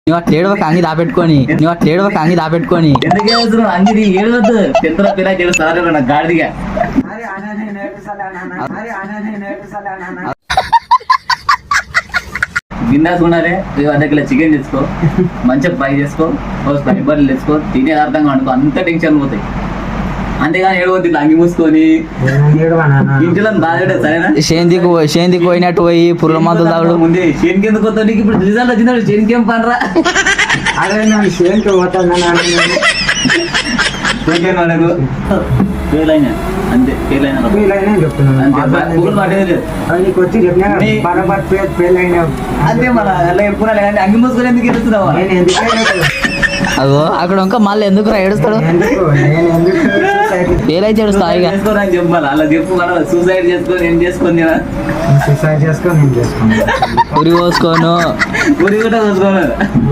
నువ్వు అట్లా ఏడవక అంగి దాపెట్టుకొని ఎందుకు ఏడుస్తున్నావు? అంగిది ఏడవద్దు. పెద్దల పిల్ల ఏడుస్తారు నా గాడిదిగా. బిందాస్ ఉన్నారే, 100 కిలో చికెన్ తెచ్చుకో, మంచిగా ఫ్రై చేసుకో, ఫ్రై బర్రెలు తెచ్చుకో, తినే అర్థంగా అనుకో, అంత టెన్షన్ పోతాయి. అంతేగాని ఏడవద్దు ఇట్లా అంగి మూసుకొని ఇంట్లో బాధపడే సరేనా. షేందికి పోయినట్టు పోయి పుర్ర మందులు తాగుడు. ముందే షేన్కి ఎందుకు వస్తావు? నీకు ఇప్పుడు రిజల్ట్ వచ్చిందా? షేన్కి ఏం పనరా? అదే నేను షేన్కి పోతాను ఫెయిల్ అయినా అంతే. ఫెయిల్ అయినా అంతే. మన అలా ఎప్పుడు కానీ అంగి మూసుకొని ఎందుకు ఎడుతున్నావా? అగో అక్కడ ఇంకా మళ్ళీ ఎందుకు రా ఏడుస్తాడు? ఫెయిల్ అయితే ఏడుస్తా చేసుకోని చెప్పాలి. అలా చెప్పు కదా, సూసైడ్ చేసుకొని ఏం చేసుకొని సూసైడ్ చేసుకొని ఉరి పోసుకోను ఉరి కూడా పోసుకోను.